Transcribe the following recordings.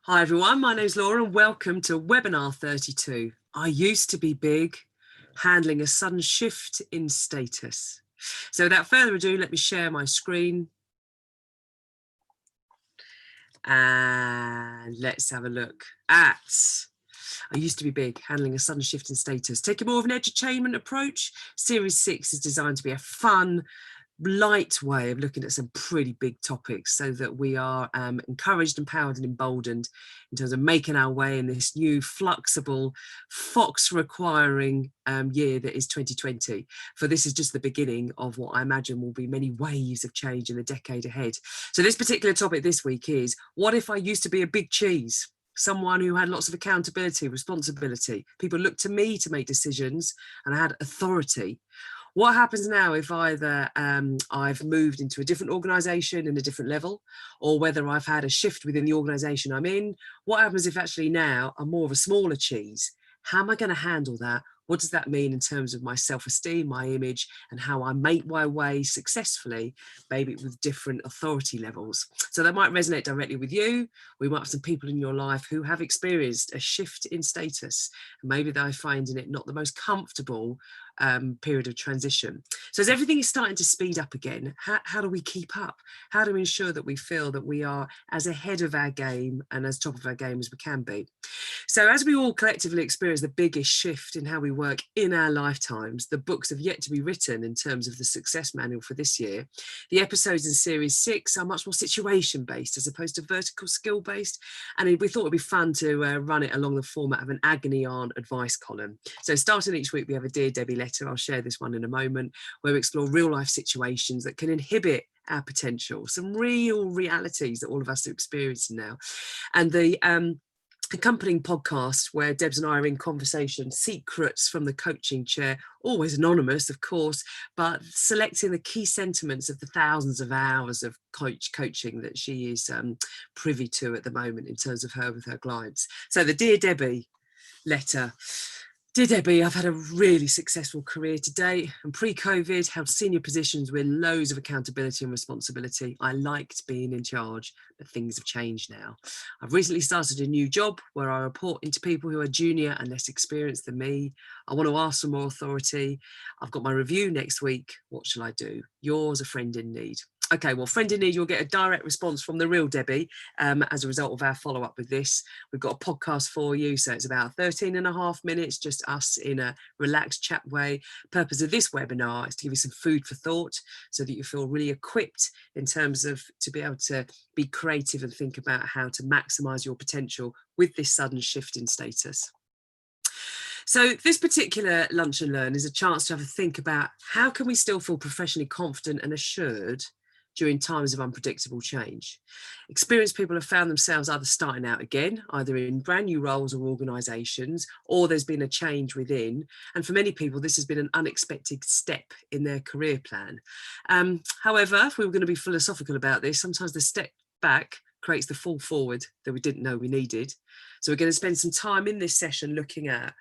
Hi everyone, my name's Laura and welcome to webinar 32. I used to be big, handling a sudden shift in status. So without further ado, let me share my screen. And let's have a look at, I used to be big, handling a sudden shift in status. Taking more of an edutainment approach, Series 6 is designed to be a fun, light way of looking at some pretty big topics so that we are encouraged, empowered and emboldened in terms of making our way in this new flexible fox requiring year that is 2020. For this is just the beginning of what I imagine will be many waves of change in the decade ahead. So this particular topic this week is, what if I used to be a big cheese? Someone who had lots of accountability, responsibility. People looked to me to make decisions and I had authority. What happens now if either I've moved into a different organisation in a different level, or whether I've had a shift within the organisation I'm in? What happens if actually now I'm more of a smaller cheese? How am I going to handle that? What does that mean in terms of my self-esteem, my image, and how I make my way successfully, maybe with different authority levels? So that might resonate directly with you. We might have some people in your life who have experienced a shift in status. And maybe they're finding it not the most comfortable period of transition. So as everything is starting to speed up again, how do we keep up? How do we ensure that we feel that we are as ahead of our game and as top of our game as we can be? So as we all collectively experience the biggest shift in how we work in our lifetimes, the books have yet to be written in terms of the success manual for this year. The episodes in Series 6 are much more situation-based as opposed to vertical skill-based. And we thought it'd be fun to run it along the format of an agony aunt advice column. So starting each week, we have a Dear Debbie letter. I'll share this one in a moment, where we explore real-life situations that can inhibit our potential, some real realities that all of us are experiencing now. And the accompanying podcast where Debs and I are in conversation, secrets from the coaching chair, always anonymous, of course, but selecting the key sentiments of the thousands of hours of coaching that she is privy to at the moment in terms of her with her clients. So the Dear Debbie letter. Dear Debbie, I've had a really successful career to date, and pre-COVID held senior positions with loads of accountability and responsibility. I liked being in charge, but things have changed now. I've recently started a new job where I report into people who are junior and less experienced than me. I want to ask for more authority. I've got my review next week. What shall I do? Yours, a friend in need. Okay, well, friend in need, you'll get a direct response from the real Debbie as a result of our follow-up with this. We've got a podcast for you, so it's about 13 and a half minutes, just us in a relaxed chat way. Purpose of this webinar is to give you some food for thought so that you feel really equipped in terms of to be able to be creative and think about how to maximise your potential with this sudden shift in status. So this particular Lunch and Learn is a chance to have a think about how can we still feel professionally confident and assured during times of unpredictable change. Experienced people have found themselves either starting out again, either in brand new roles or organisations, or there's been a change within. And for many people, this has been an unexpected step in their career plan. However, if we were going to be philosophical about this, sometimes the step back creates the fall forward that we didn't know we needed. So we're going to spend some time in this session looking at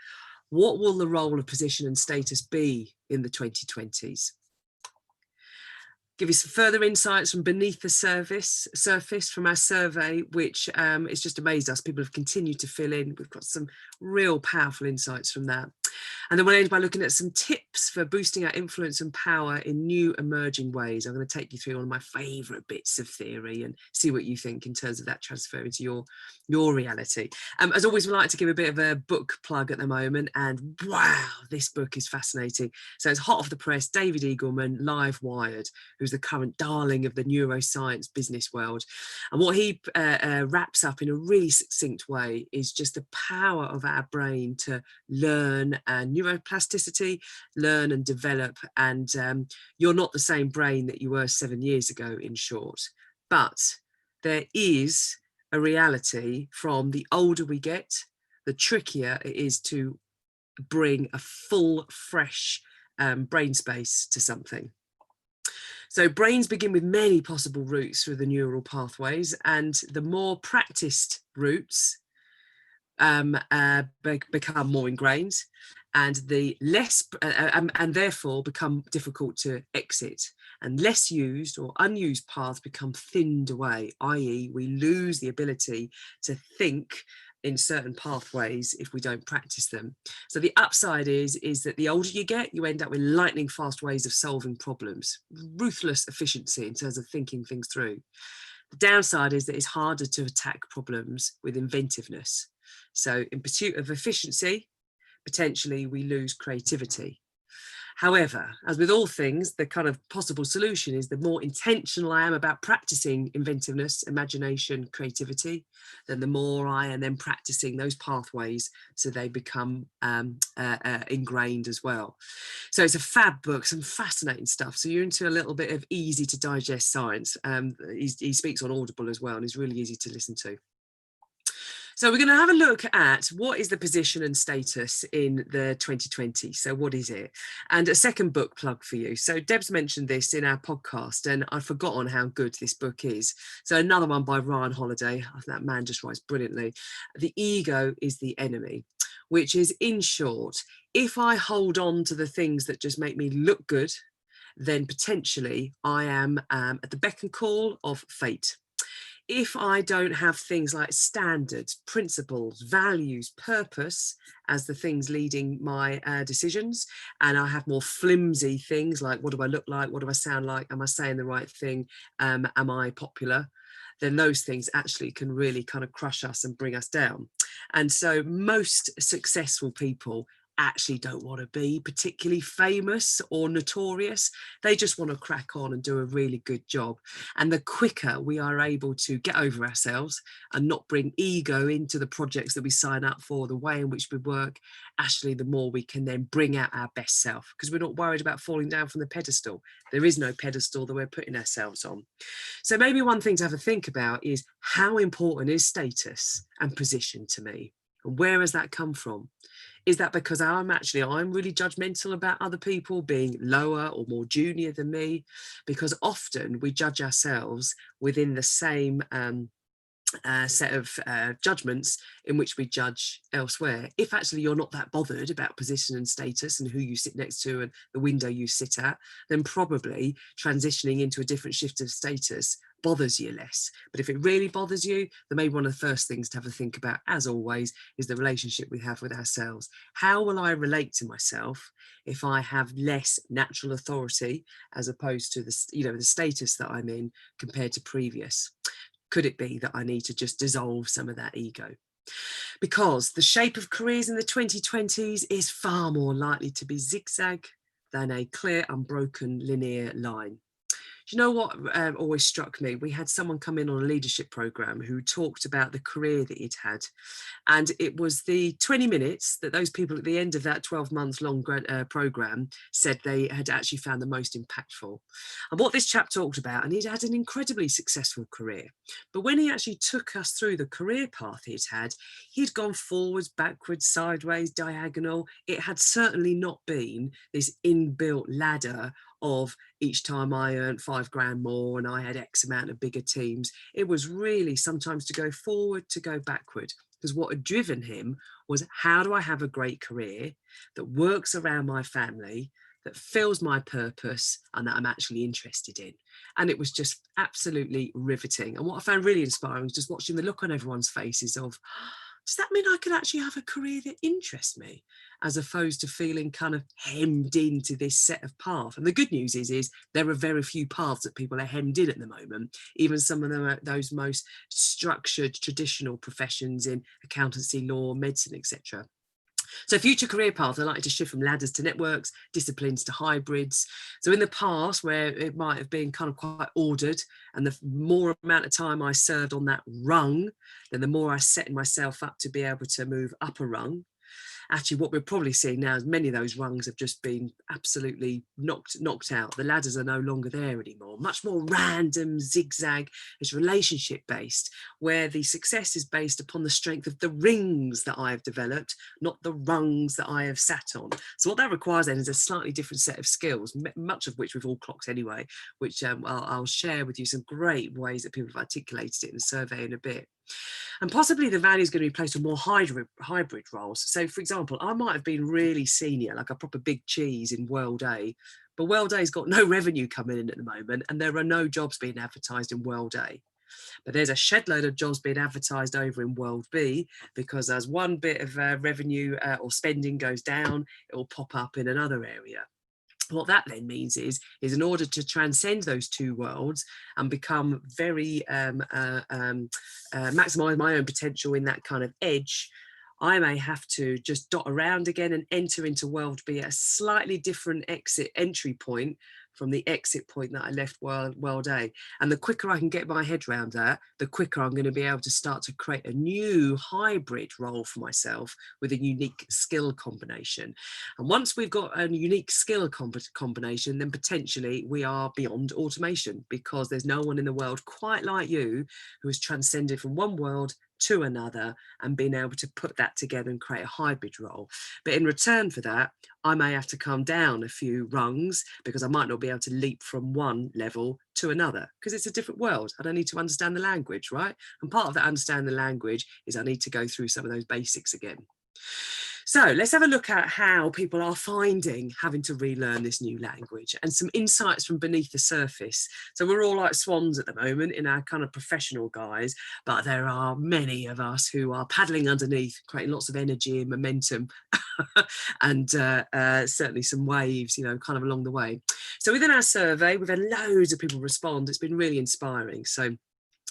what will the role of position and status be in the 2020s. Give you some further insights from beneath the surface from our survey, which has just amazed us. People have continued to fill in. We've got some real powerful insights from that. And then we'll end by looking at some tips for boosting our influence and power in new emerging ways. I'm going to take you through one of my favourite bits of theory and see what you think in terms of that transferring to your reality. As always, we like to give a bit of a book plug at the moment. And wow, this book is fascinating. So it's hot off the press, David Eagleman, Live Wired, who's the current darling of the neuroscience business world. And what he wraps up in a really succinct way is just the power of our brain to learn and neuroplasticity, learn and develop. And you're not the same brain that you were 7 years ago, in short. But there is a reality from the older we get, the trickier it is to bring a full, fresh brain space to something. So brains begin with many possible routes through the neural pathways, and the more practiced routes become more ingrained, and the less and therefore become difficult to exit. and less used or unused paths become thinned away, i.e. we lose the ability to think in certain pathways if we don't practice them. So the upside is that the older you get, you end up with lightning fast ways of solving problems, ruthless efficiency in terms of thinking things through. The downside is that it's harder to attack problems with inventiveness. So in pursuit of efficiency, potentially we lose creativity. However, as with all things, the kind of possible solution is the more intentional I am about practicing inventiveness, imagination, creativity, then the more I am then practicing those pathways so they become ingrained as well. So it's a fab book, some fascinating stuff. So you're into a little bit of easy to digest science. He speaks on Audible as well, and is really easy to listen to. So we're going to have a look at what is the position and status in the 2020. So what is it? And a second book plug for you. So Deb's mentioned this in our podcast, and I've forgotten how good this book is. So another one by Ryan Holiday. I think that man just writes brilliantly. The Ego is the Enemy, which is, in short, if I hold on to the things that just make me look good, then potentially I am at the beck and call of fate. If I don't have things like standards, principles, values, purpose as the things leading my decisions, and I have more flimsy things like, what do I look like? What do I sound like? Am I saying the right thing? Am I popular? Then those things actually can really kind of crush us and bring us down. And so most successful people actually don't want to be particularly famous or notorious. They just want to crack on and do a really good job. And the quicker we are able to get over ourselves and not bring ego into the projects that we sign up for, the way in which we work, actually the more we can then bring out our best self, because we're not worried about falling down from the pedestal. There is no pedestal that we're putting ourselves on. So maybe one thing to have a think about is, how important is status and position to me? And where has that come from? Is that because I'm really judgmental about other people being lower or more junior than me? Because often we judge ourselves within the same set of judgments in which we judge elsewhere. If actually you're not that bothered about position and status and who you sit next to and the window you sit at, then probably transitioning into a different shift of status bothers you less. But if it really bothers you, then maybe one of the first things to have a think about, as always, is the relationship we have with ourselves. How will I relate to myself if I have less natural authority as opposed to the status that I'm in compared to previous? Could it be that I need to just dissolve some of that ego? Because the shape of careers in the 2020s is far more likely to be zigzag than a clear, unbroken, linear line. Do you know what always struck me? We had someone come in on a leadership program who talked about the career that he'd had. And it was the 20 minutes that those people at the end of that 12 months long program said they had actually found the most impactful. And what this chap talked about, and he'd had an incredibly successful career. But when he actually took us through the career path he'd gone forwards, backwards, sideways, diagonal. It had certainly not been this inbuilt ladder of each time I earned $5,000 more and I had X amount of bigger teams. It was really sometimes to go forward, to go backward, because what had driven him was, how do I have a great career that works around my family, that fills my purpose, and that I'm actually interested in? And it was just absolutely riveting. And what I found really inspiring was just watching the look on everyone's faces of, does that mean I could actually have a career that interests me, as opposed to feeling kind of hemmed into this set of paths? And the good news is there are very few paths that people are hemmed in at the moment. Even some of them are those most structured, traditional professions in accountancy, law, medicine, etc. So future career paths are likely to shift from ladders to networks, disciplines to hybrids. So in the past, where it might have been kind of quite ordered, and the more amount of time I served on that rung, then the more I set myself up to be able to move up a rung. Actually, what we're probably seeing now is many of those rungs have just been absolutely knocked out. The ladders are no longer there anymore. Much more random, zigzag. It's relationship based, where the success is based upon the strength of the rings that I have developed, not the rungs that I have sat on. So what that requires then is a slightly different set of skills, much of which we've all clocked anyway, which I'll share with you some great ways that people have articulated it in the survey in a bit. And possibly the value is going to be placed on more hybrid roles. So, for example, I might have been really senior, like a proper big cheese in World A, but World A's got no revenue coming in at the moment, and there are no jobs being advertised in World A. But there's a shed load of jobs being advertised over in World B, because as one bit of revenue or spending goes down, it will pop up in another area. What that then means is in order to transcend those two worlds and become very maximize my own potential in that kind of edge, I may have to just dot around again and enter into World B at a slightly different entry point from the exit point that I left World A. And the quicker I can get my head around that, the quicker I'm going to be able to start to create a new hybrid role for myself with a unique skill combination. And once we've got a unique skill combination, then potentially we are beyond automation, because there's no one in the world quite like you who has transcended from one world to another and being able to put that together and create a hybrid role. But in return for that, I may have to come down a few rungs, because I might not be able to leap from one level to another, because it's a different world. I don't need to understand the language, right? And part of that understanding the language is I need to go through some of those basics again. So let's have a look at how people are finding having to relearn this new language, and some insights from beneath the surface. So we're all like swans at the moment in our kind of professional guise, but there are many of us who are paddling underneath, creating lots of energy and momentum and certainly some waves, you know, kind of along the way. So within our survey, we've had loads of people respond. It's been really inspiring. So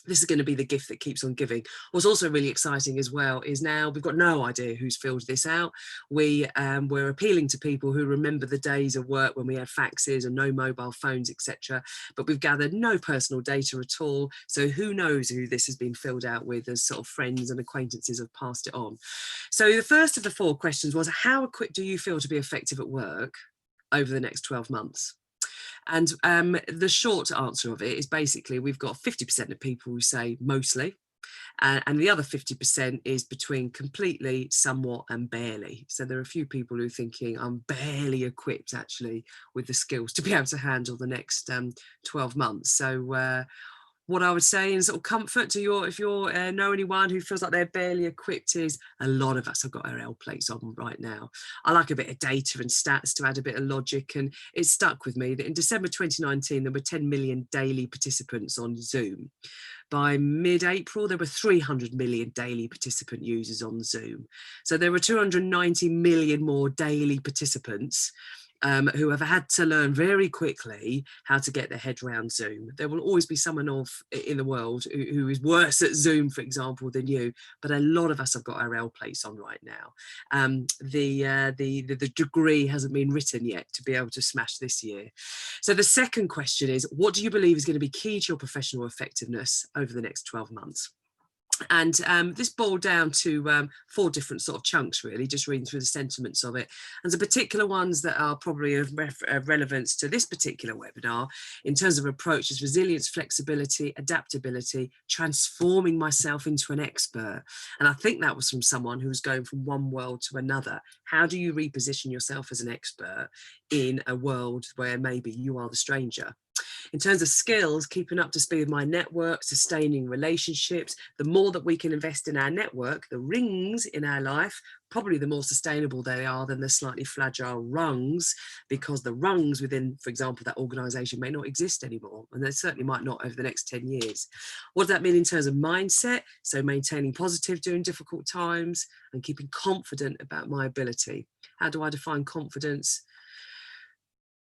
this is going to be the gift that keeps on giving. What's also really exciting as well is now we've got no idea who's filled this out. We're appealing to people who remember the days of work when we had faxes and no mobile phones, etc. But we've gathered no personal data at all. So who knows who this has been filled out with, as sort of friends and acquaintances have passed it on. So the first of the 4 questions was, how equipped do you feel to be effective at work over the next 12 months? And the short answer of it is basically we've got 50% of people who say mostly, and the other 50% is between completely, somewhat and barely. So there are a few people who are thinking I'm barely equipped actually with the skills to be able to handle the next 12 months. So what I would say in sort of comfort to your, if you know anyone who feels like they're barely equipped, is a lot of us have got our L plates on right now. I like a bit of data and stats to add a bit of logic, and it stuck with me that in December 2019 there were 10 million daily participants on Zoom. By mid-April, there were 300 million daily participant users on Zoom. So there were 290 million more daily participants who have had to learn very quickly how to get their head around Zoom. There will always be someone in the world who is worse at Zoom, for example, than you, but a lot of us have got our L plates on right now. The degree hasn't been written yet to be able to smash this year. So the second question is, what do you believe is going to be key to your professional effectiveness over the next 12 months? And this boiled down to 4 different sort of chunks, really, just reading through the sentiments of it. And the particular ones that are probably of relevance to this particular webinar in terms of approach is resilience, flexibility, adaptability, transforming myself into an expert. And I think that was from someone who was going from one world to another. How do you reposition yourself as an expert in a world where maybe you are the stranger? In terms of skills, keeping up to speed with my network, sustaining relationships. The more that we can invest in our network, the rings in our life, probably the more sustainable they are than the slightly fragile rungs, because the rungs within, for example, that organisation may not exist anymore, and they certainly might not over the next 10 years. What does that mean in terms of mindset? So maintaining positive during difficult times and keeping confident about my ability. How do I define confidence?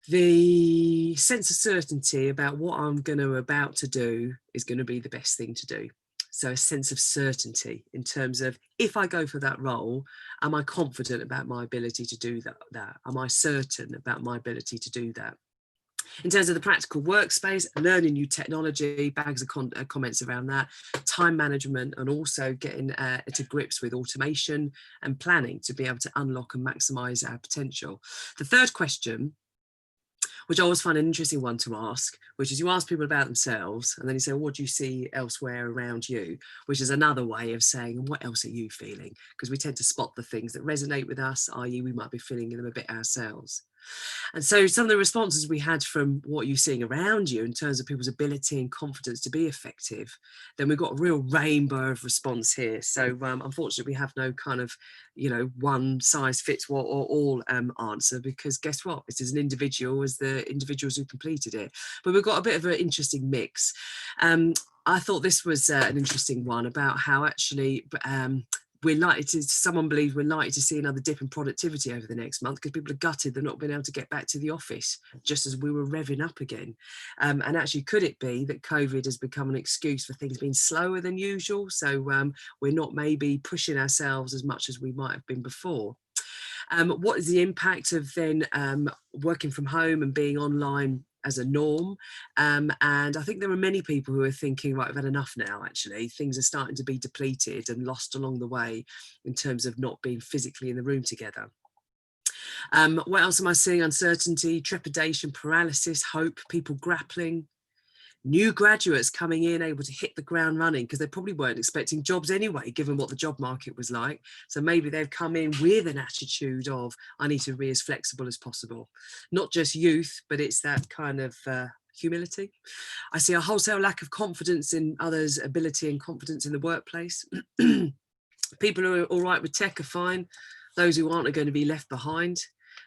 The sense of certainty about what I'm about to do is going to be the best thing to do. So a sense of certainty in terms of, if I go for that role, am I confident about my ability to do that? Am I certain about my ability to do that? In terms of the practical workspace, learning new technology, bags of comments around that, time management, and also getting to grips with automation and planning to be able to unlock and maximise our potential. The third question, which I always find an interesting one to ask, which is you ask people about themselves and then you say, what do you see elsewhere around you? Which is another way of saying, what else are you feeling? Because we tend to spot the things that resonate with us, i.e. we might be feeling them a bit ourselves. And so some of the responses we had from what you're seeing around you in terms of people's ability and confidence to be effective, then we've got a real rainbow of response here. So unfortunately, we have no kind of, one size fits all answer, because guess what? It's as an individual as the individuals who completed it. But we've got a bit of an interesting mix. I thought this was an interesting one about how actually someone believes we're likely to see another dip in productivity over the next month because people are gutted they're not being able to get back to the office just as we were revving up again. And actually, could it be that COVID has become an excuse for things being slower than usual? So we're not maybe pushing ourselves as much as we might have been before. What is the impact of then working from home and being online as a norm? And I think there are many people who are thinking, right, I've had enough now. Actually, things are starting to be depleted and lost along the way in terms of not being physically in the room together. What else am I seeing? Uncertainty, trepidation, paralysis, hope, people grappling. New graduates coming in able to hit the ground running because they probably weren't expecting jobs anyway, given what the job market was like. So maybe they've come in with an attitude of, I need to be as flexible as possible. Not just youth, but it's that kind of humility. I see a wholesale lack of confidence in others' ability and confidence in the workplace. People who are all right with tech are fine. Those who aren't are going to be left behind.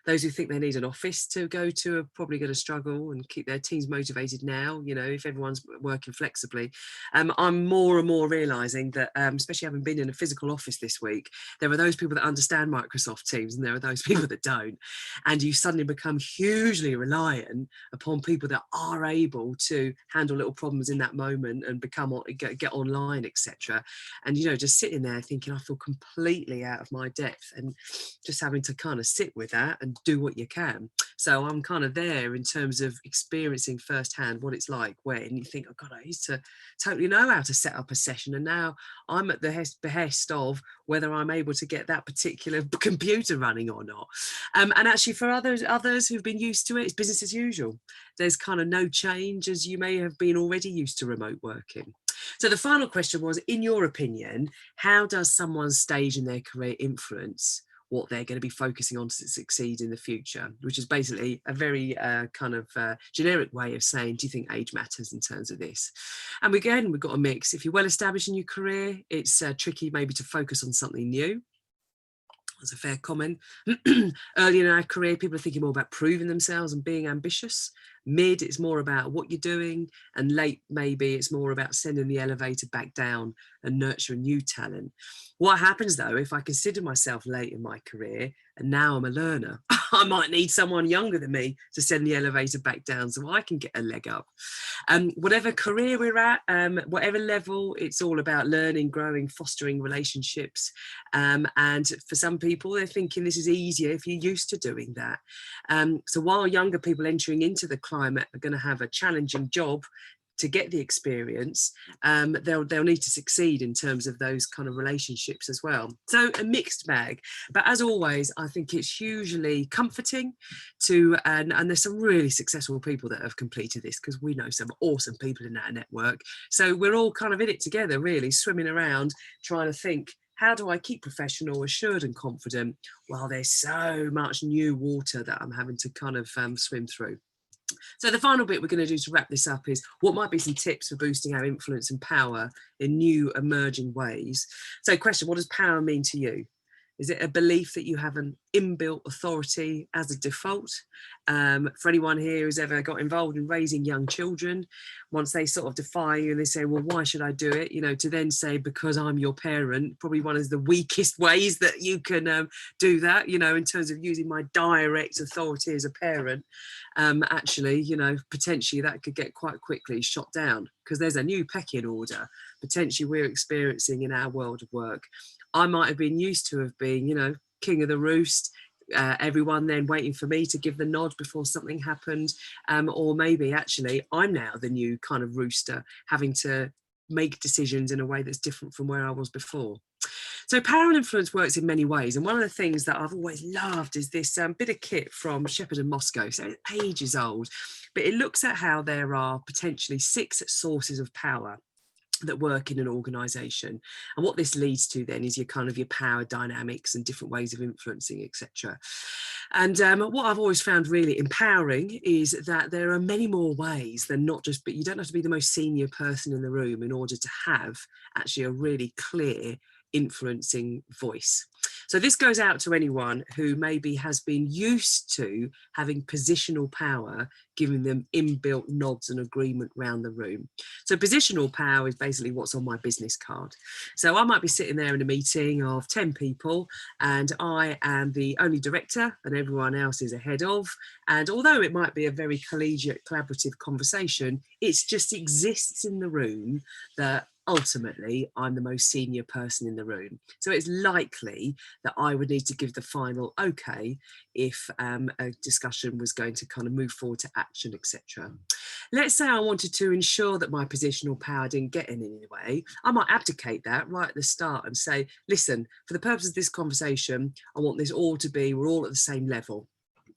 Those who think they need an office to go to are probably going to struggle and keep their teams motivated now, if everyone's working flexibly. I'm more and more realising that, especially having been in a physical office this week, there are those people that understand Microsoft Teams and there are those people that don't. And you suddenly become hugely reliant upon people that are able to handle little problems in that moment and get online, etc. And, just sitting there thinking, I feel completely out of my depth, and just having to kind of sit with that and do what you can. So I'm kind of there in terms of experiencing firsthand what it's like when you think, oh God, I used to totally know how to set up a session, and now I'm at the behest of whether I'm able to get that particular computer running or not. And actually for others who've been used to it, it's business as usual. There's kind of no change, as you may have been already used to remote working. So the final question was, in your opinion, how does someone's stage in their career influence what they're going to be focusing on to succeed in the future? Which is basically a very generic way of saying, do you think age matters in terms of this? And again, we've got a mix. If you're well established in your career, it's tricky maybe to focus on something new. That's a fair comment. Early in our career, people are thinking more about proving themselves and being ambitious. Mid, it's more about what you're doing. And late, maybe it's more about sending the elevator back down and nurturing new talent. What happens though, if I consider myself late in my career and now I'm a learner, I might need someone younger than me to send the elevator back down so I can get a leg up. Whatever career we're at, whatever level, it's all about learning, growing, fostering relationships. And for some people, they're thinking this is easier if you're used to doing that. So while younger people entering into the climate are going to have a challenging job to get the experience, they'll need to succeed in terms of those kind of relationships as well. So a mixed bag, but as always, I think it's hugely comforting and there's some really successful people that have completed this, because we know some awesome people in that network. So we're all kind of in it together, really swimming around trying to think, how do I keep professional, assured and confident while there's so much new water that I'm having to kind of swim through? So the final bit we're going to do to wrap this up is what might be some tips for boosting our influence and power in new emerging ways. So question, what does power mean to you? Is it a belief that you have an inbuilt authority as a default? For anyone here who's ever got involved in raising young children, once they sort of defy you and they say, well, why should I do it? To then say, because I'm your parent, probably one of the weakest ways that you can do that, in terms of using my direct authority as a parent. Actually, potentially that could get quite quickly shot down, because there's a new pecking order potentially we're experiencing in our world of work. I might have been used to have been, king of the roost, everyone then waiting for me to give the nod before something happened. Or maybe actually I'm now the new kind of rooster, having to make decisions in a way that's different from where I was before. So power and influence works in many ways. And one of the things that I've always loved is this bit of kit from Shepherd and Moscow. So it's ages old, but it looks at how there are potentially 6 sources of power. that work in an organization. And what this leads to then is your kind of your power dynamics and different ways of influencing, etc. And what I've always found really empowering is that there are many more ways than not just, but you don't have to be the most senior person in the room in order to have actually a really clear influencing voice. So this goes out to anyone who maybe has been used to having positional power, giving them inbuilt nods and agreement around the room. So positional power is basically what's on my business card. So I might be sitting there in a meeting of 10 people and I am the only director and everyone else is ahead of. And although it might be a very collegiate, collaborative conversation, it just exists in the room that ultimately I'm the most senior person in the room. So it's likely that I would need to give the final okay if a discussion was going to kind of move forward to action, etc. Let's say I wanted to ensure that my positional power didn't get in any way. I might abdicate that right at the start and say, listen, for the purpose of this conversation, I want this all to be, we're all at the same level.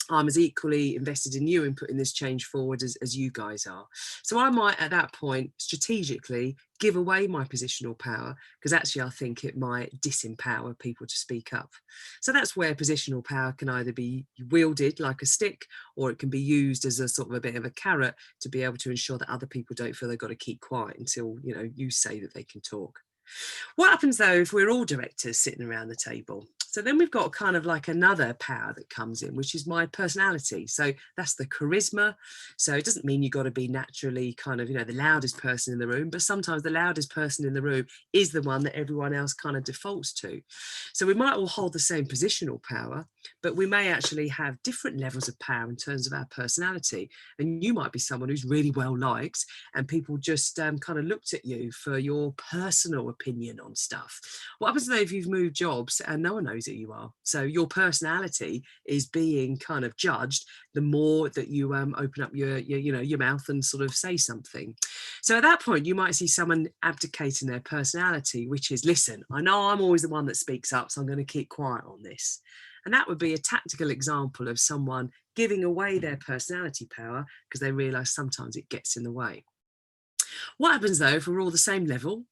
I'm as equally invested in you in putting this change forward as you guys are. So I might at that point strategically give away my positional power because actually I think it might disempower people to speak up. So that's where positional power can either be wielded like a stick or it can be used as a sort of a bit of a carrot to be able to ensure that other people don't feel they've got to keep quiet until, you know, you say that they can talk. What happens though if we're all directors sitting around the table? So then we've got kind of like another power that comes in, which is my personality. So that's the charisma. So it doesn't mean you've got to be naturally kind of, you know, the loudest person in the room, but sometimes the loudest person in the room is the one that everyone else kind of defaults to. So we might all hold the same positional power, but we may actually have different levels of power in terms of our personality. And you might be someone who's really well liked and people just kind of looked at you for your personal opinion on stuff. What happens though if you've moved jobs and no one knows who you are? So your personality is being kind of judged the more that you open up your mouth and sort of say something. So at that point, you might see someone abdicating their personality, which is, listen, I know I'm always the one that speaks up, so I'm going to keep quiet on this. And that would be a tactical example of someone giving away their personality power because they realise sometimes it gets in the way. What happens though if we're all the same level?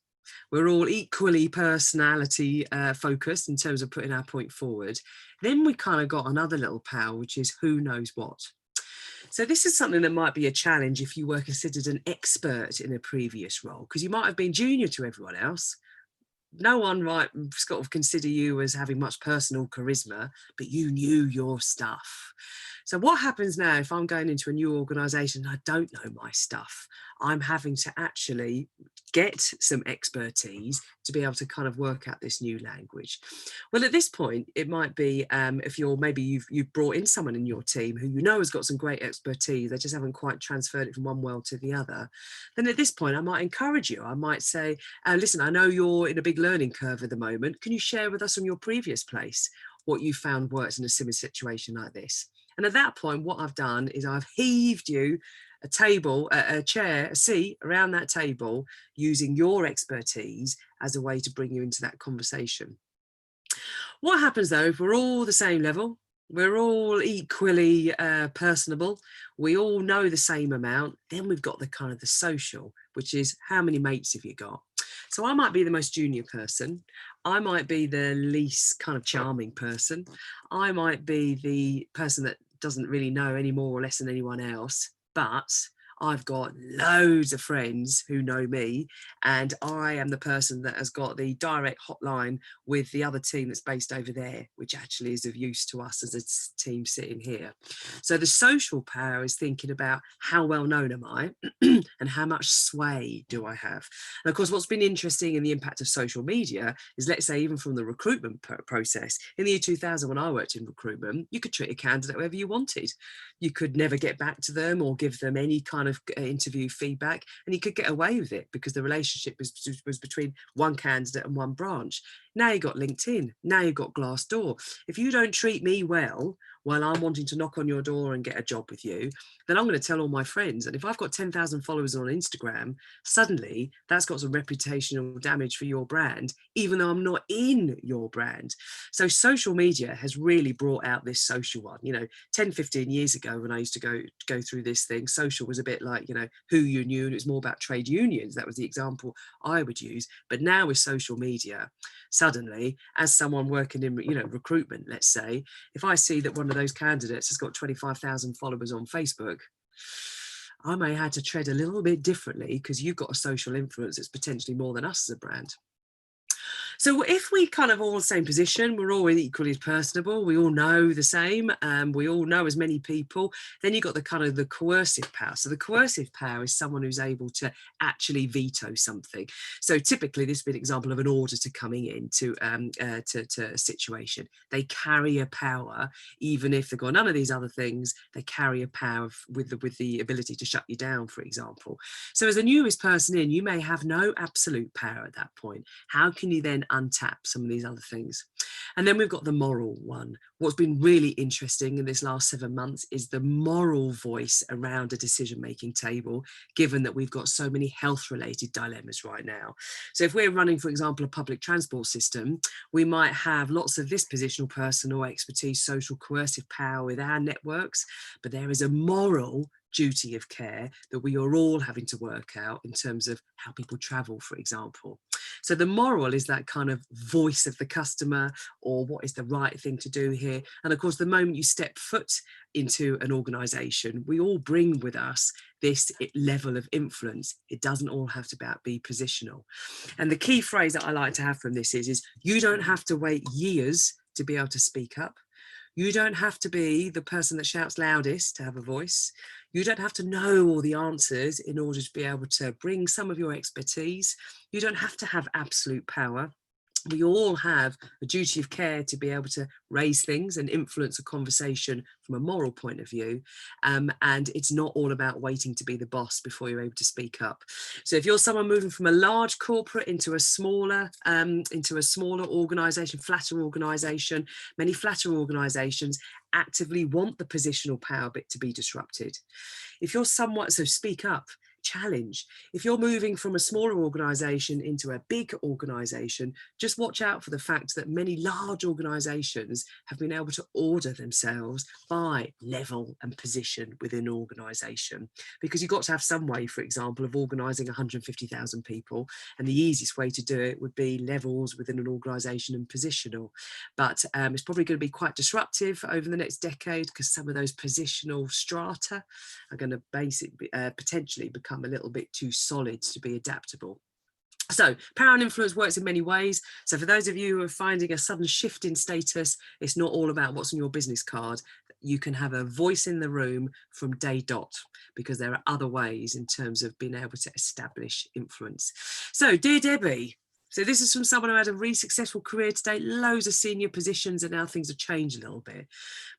We're all equally personality focused in terms of putting our point forward. Then we kind of got another little power, which is who knows what. So this is something that might be a challenge if you were considered an expert in a previous role, because you might have been junior to everyone else. No one might sort of consider you as having much personal charisma, but you knew your stuff. So what happens now if I'm going into a new organisation and I don't know my stuff? I'm having to actually get some expertise to be able to kind of work out this new language. Well, at this point, it might be if you've brought in someone in your team who you know has got some great expertise, they just haven't quite transferred it from one world to the other. Then at this point, I might encourage you. I might say, listen, I know you're in a big learning curve at the moment. Can you share with us from your previous place what you found worked in a similar situation like this? And at that point, what I've done is I've heaved you a table, a chair, a seat around that table using your expertise as a way to bring you into that conversation. What happens though if we're all the same level, we're all equally personable, we all know the same amount, then we've got the kind of the social, which is how many mates have you got? So I might be the most junior person. I might be the least kind of charming person. I might be the person that doesn't really know any more or less than anyone else, but I've got loads of friends who know me, and I am the person that has got the direct hotline with the other team that's based over there, which actually is of use to us as a team sitting here. So the social power is thinking about how well known am I and how much sway do I have. And of course, what's been interesting in the impact of social media is, let's say, even from the recruitment process, in the year 2000, when I worked in recruitment, you could treat a candidate however you wanted. You could never get back to them or give them any kind of interview feedback, and you could get away with it because the relationship was between one candidate and one branch. Now you've got LinkedIn. Now you've got Glassdoor. If you don't treat me well while I'm wanting to knock on your door and get a job with you, then I'm going to tell all my friends. And if I've got 10,000 followers on Instagram, suddenly that's got some reputational damage for your brand, even though I'm not in your brand. So social media has really brought out this social one. 10, 15 years ago when I used to go through this thing, social was a bit like, who you knew, and it was more about trade unions. That was the example I would use. But now with social media, suddenly, as someone working in recruitment, let's say, if I see that one of those candidates has got 25,000 followers on Facebook, I may have to tread a little bit differently because you've got a social influence that's potentially more than us as a brand. So if we kind of all the same position, we're all equally as personable, we all know the same, we all know as many people, then you've got the kind of the coercive power. So the coercive power is someone who's able to actually veto something. So typically this would be an example of an auditor coming in to a situation. They carry a power, even if they've got none of these other things, they carry a power with the ability to shut you down, for example. So as the newest person in, you may have no absolute power at that point. How can you then untap some of these other things? And then we've got the moral one. What's been really interesting in this last 7 months is the moral voice around a decision-making table, given that we've got so many health-related dilemmas right now. So if we're running, for example, a public transport system, we might have lots of this positional personal expertise, social coercive power with our networks, but there is a moral duty of care that we are all having to work out in terms of how people travel, for example. So the moral is that kind of voice of the customer, or what is the right thing to do here. And of course, the moment you step foot into an organization, we all bring with us this level of influence. It doesn't all have to be positional. And the key phrase that I like to have from this is you don't have to wait years to be able to speak up. You don't have to be the person that shouts loudest to have a voice. You don't have to know all the answers in order to be able to bring some of your expertise. You don't have to have absolute power. We all have a duty of care to be able to raise things and influence a conversation from a moral point of view. And it's not all about waiting to be the boss before you're able to speak up. So if you're someone moving from a large corporate into a smaller organization, flatter organization, many flatter organizations actively want the positional power bit to be disrupted. If you're somewhat, so speak up, challenge. If you're moving from a smaller organization into a big organization, just watch out for the fact that many large organizations have been able to order themselves by level and position within an organization, because you've got to have some way, for example, of organizing 150,000 people, and the easiest way to do it would be levels within an organization and positional. But it's probably going to be quite disruptive over the next decade, because some of those positional strata are going to potentially become a little bit too solid to be adaptable. So power and influence works in many ways. So for those of you who are finding a sudden shift in status, it's not all about what's on your business card. You can have a voice in the room from day dot, because there are other ways in terms of being able to establish influence. So dear Debbie, so this is from someone who had a really successful career today, loads of senior positions, and now things have changed a little bit.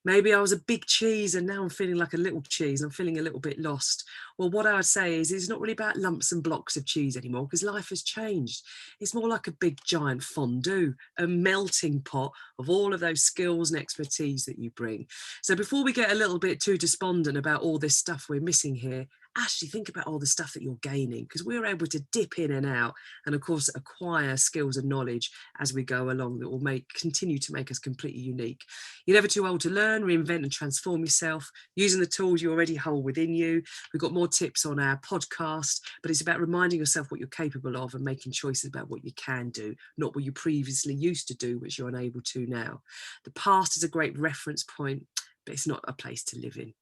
Maybe I was a big cheese and now I'm feeling like a little cheese and I'm feeling a little bit lost. Well, what I would say is it's not really about lumps and blocks of cheese anymore, because life has changed. It's more like a big giant fondue, a melting pot of all of those skills and expertise that you bring. So before we get a little bit too despondent about all this stuff we're missing here, actually think about all the stuff that you're gaining, because we're able to dip in and out and of course acquire skills and knowledge as we go along that will continue to make us completely unique. You're never too old to learn, reinvent and transform yourself using the tools you already hold within you. We've got more tips on our podcast, but it's about reminding yourself what you're capable of and making choices about what you can do, not what you previously used to do, which you're unable to now. The past is a great reference point, but it's not a place to live in.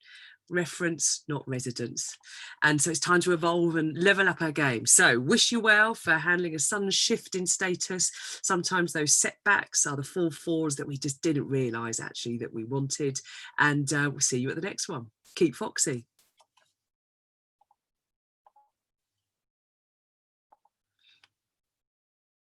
Reference, not residence. And so it's time to evolve and level up our game. So wish you well for handling a sudden shift in status. Sometimes those setbacks are the 4/4s that we just didn't realize actually that we wanted. And we'll see you at the next one. Keep foxy.